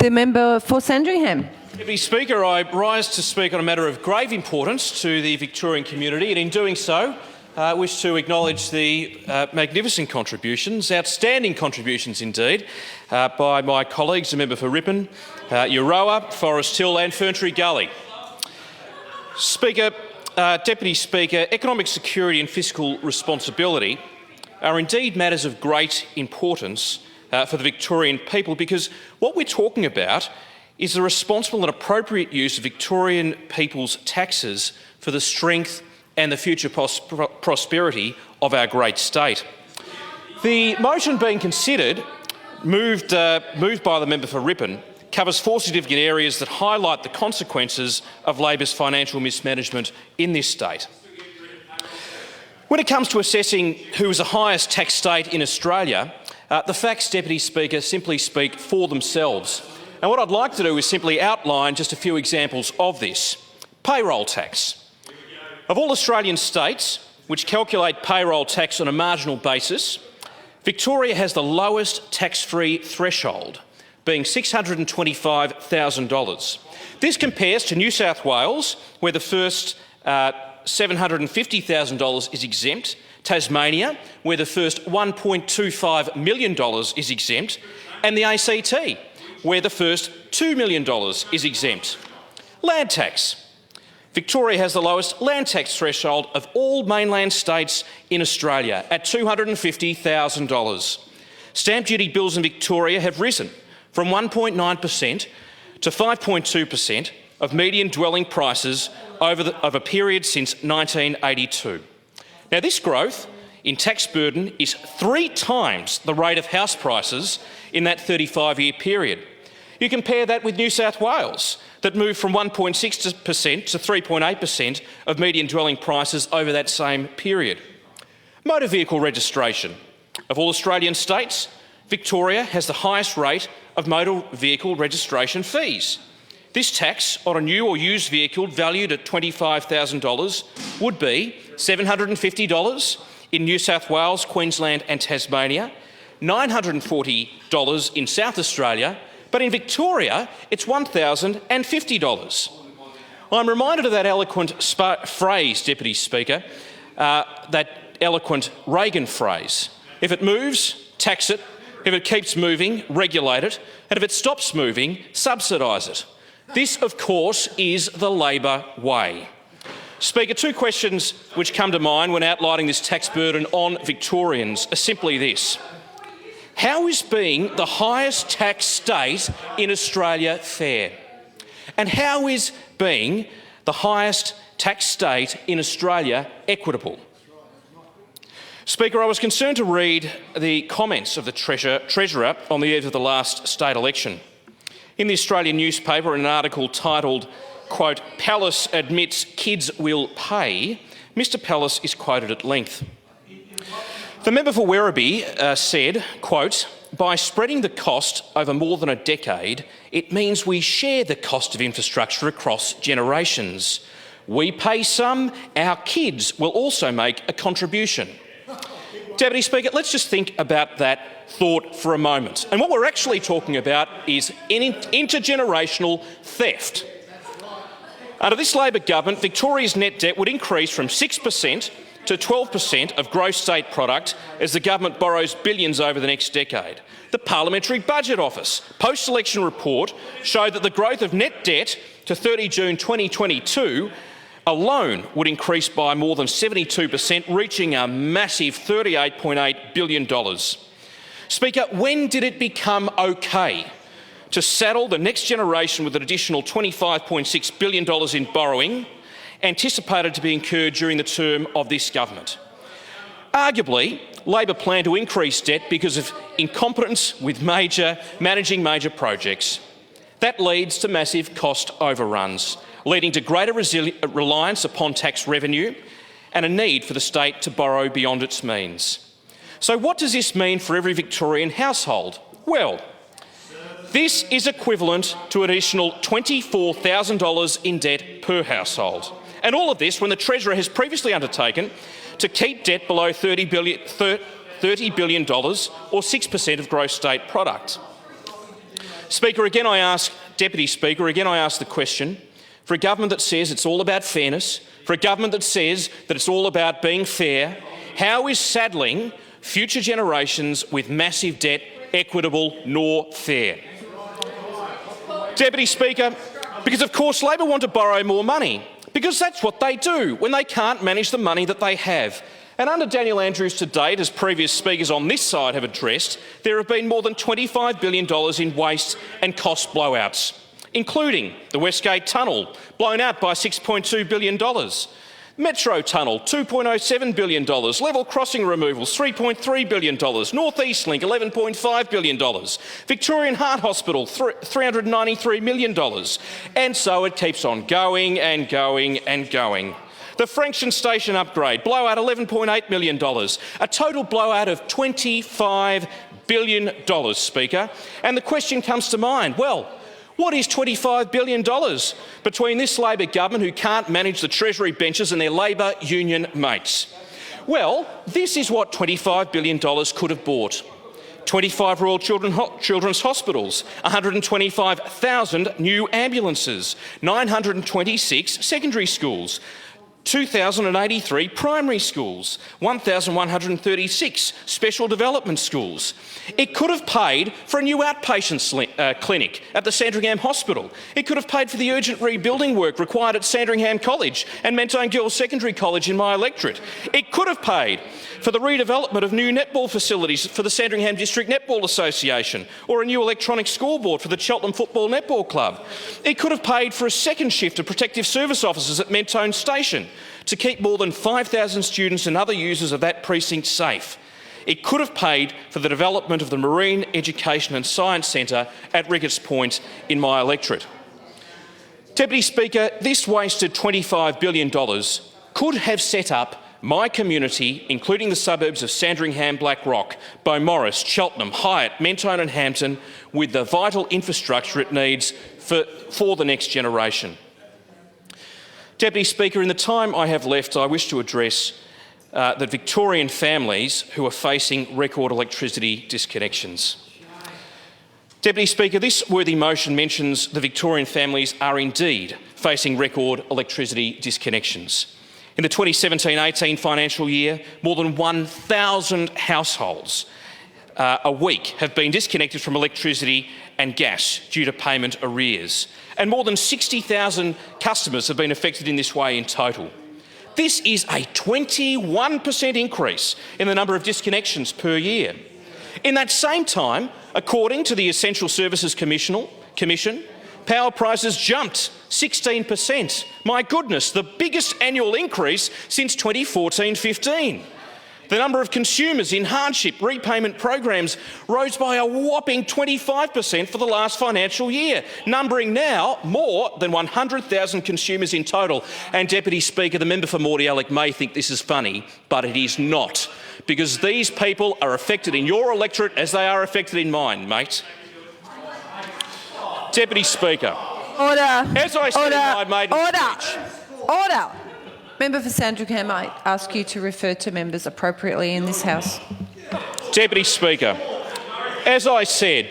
The member for Sandringham. Deputy Speaker, I rise to speak on a matter of grave importance to the Victorian community, and in doing so, I wish to acknowledge the magnificent contributions, outstanding contributions indeed, by my colleagues, the member for Ripon, Euroa, Forest Hill and Ferntree Gully. Deputy Speaker, economic security and fiscal responsibility are indeed matters of great importance for the Victorian people, because what we're talking about is the responsible and appropriate use of Victorian people's taxes for the strength and the future prosperity of our great state. The motion being considered, moved by the member for Ripon, covers four significant areas that highlight the consequences of Labor's financial mismanagement in this state. When it comes to assessing who is the highest tax state in Australia, the facts, Deputy Speaker, simply speak for themselves. And what I'd like to do is simply outline just a few examples of this. Payroll tax. Of all Australian states which calculate payroll tax on a marginal basis, Victoria has the lowest tax-free threshold, being $625,000. This compares to New South Wales, where the first $750,000 is exempt, Tasmania, where the first $1.25 million is exempt, and the ACT, where the first $2 million is exempt. Land tax. Victoria has the lowest land tax threshold of all mainland states in Australia at $250,000. Stamp duty bills in Victoria have risen from 1.9% to 5.2% of median dwelling prices over a period since 1982. Now, this growth in tax burden is 3 times the rate of house prices in that 35-year period. You compare that with New South Wales, that moved from 1.6% to 3.8% of median dwelling prices over that same period. Motor vehicle registration. Of all Australian states, Victoria has the highest rate of motor vehicle registration fees. This tax on a new or used vehicle valued at $25,000 would be $750 in New South Wales, Queensland and Tasmania, $940 in South Australia, but in Victoria it's $1,050. I'm reminded of that eloquent phrase, Deputy Speaker, that eloquent Reagan phrase: if it moves, tax it; if it keeps moving, regulate it; and if it stops moving, subsidise it. This, of course, is the Labor way. Speaker, 2 questions which come to mind when outlining this tax burden on Victorians are simply this: how is being the highest tax state in Australia fair? And how is being the highest tax state in Australia equitable? Speaker, I was concerned to read the comments of the Treasurer on the eve of the last state election. In the Australian newspaper, in an article titled, quote, "Palace admits kids will pay," Mr Palace is quoted at length. The member for Werribee said, quote, "By spreading the cost over more than a decade, it means we share the cost of infrastructure across generations. We pay some, our kids will also make a contribution." Deputy Speaker, let's just think about that thought for a moment. And what we're actually talking about is intergenerational theft. Under this Labor government, Victoria's net debt would increase from 6% to 12% of gross state product as the government borrows billions over the next decade. The Parliamentary Budget Office post-election report showed that the growth of net debt to 30 June 2022 alone would increase by more than 72%, reaching a massive $38.8 billion. Speaker, when did it become okay to saddle the next generation with an additional $25.6 billion in borrowing anticipated to be incurred during the term of this government? Arguably, Labor planned to increase debt because of incompetence with managing major projects. That leads to massive cost overruns, leading to greater reliance upon tax revenue and a need for the state to borrow beyond its means. So what does this mean for every Victorian household? Well, this is equivalent to an additional $24,000 in debt per household. And all of this when the Treasurer has previously undertaken to keep debt below $30 billion or 6% of gross state product. Speaker, again I ask, Deputy Speaker, again I ask the question, for a government that says it's all about fairness, for a government that says that it's all about being fair, how is saddling future generations with massive debt equitable nor fair? Deputy Speaker, because of course Labor want to borrow more money, because that's what they do when they can't manage the money that they have. And under Daniel Andrews to date, as previous speakers on this side have addressed, there have been more than $25 billion in waste and cost blowouts, including the Westgate Tunnel, blown out by $6.2 billion, Metro Tunnel, $2.07 billion, level crossing removals, $3.3 billion, North East Link, $11.5 billion, Victorian Heart Hospital, $393 million, and so it keeps on going and going and going. The Frankston Station upgrade, blowout $11.8 million, a total blowout of $25 billion, Speaker. And the question comes to mind, well, what is $25 billion between this Labor government who can't manage the Treasury benches and their Labor union mates? Well, this is what $25 billion could have bought. 25 Royal Children's Hospitals, 125,000 new ambulances, 926 secondary schools, 2,083 primary schools, 1,136 special development schools. It could have paid for a new outpatient clinic at the Sandringham Hospital. It could have paid for the urgent rebuilding work required at Sandringham College and Mentone Girls Secondary College in my electorate. It could have paid for the redevelopment of new netball facilities for the Sandringham District Netball Association or a new electronic scoreboard for the Cheltenham Football Netball Club. It could have paid for a second shift of protective service officers at Mentone Station to keep more than 5,000 students and other users of that precinct safe. It could have paid for the development of the Marine Education and Science Centre at Ricketts Point in my electorate. Deputy Speaker, this wasted $25 billion could have set up my community, including the suburbs of Sandringham, Blackrock, Beaumaris, Cheltenham, Hyatt, Mentone and Hampton, with the vital infrastructure it needs for the next generation. Deputy Speaker, in the time I have left, I wish to address the Victorian families who are facing record electricity disconnections. Deputy Speaker, this worthy motion mentions the Victorian families are indeed facing record electricity disconnections. In the 2017-18 financial year, more than 1,000 households a week have been disconnected from electricity and gas due to payment arrears, and more than 60,000 customers have been affected in this way in total. This is a 21% increase in the number of disconnections per year. In that same time, according to the Essential Services Commission, power prices jumped 16%. My goodness, the biggest annual increase since 2014-15. The number of consumers in hardship repayment programs rose by a whopping 25% for the last financial year, numbering now more than 100,000 consumers in total. And Deputy Speaker, the member for Mordialloc may think this is funny, but it is not, because these people are affected in your electorate as they are affected in mine, mate. Deputy Speaker. Order. As I said in my maiden speech. Order. Member for Sandringham, I ask you to refer to members appropriately in this House. Deputy Speaker, as I said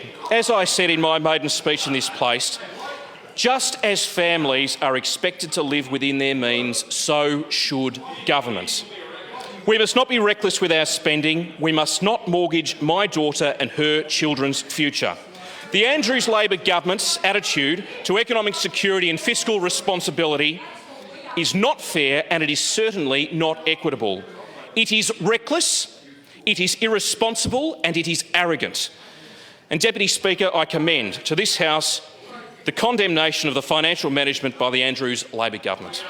in my maiden speech in this place, just as families are expected to live within their means, so should governments. We must not be reckless with our spending. We must not mortgage my daughter and her children's future. The Andrews Labor government's attitude to economic security and fiscal responsibility is not fair, and it is certainly not equitable. It is reckless, it is irresponsible, and it is arrogant. And Deputy Speaker, I commend to this House the condemnation of the financial management by the Andrews Labor government.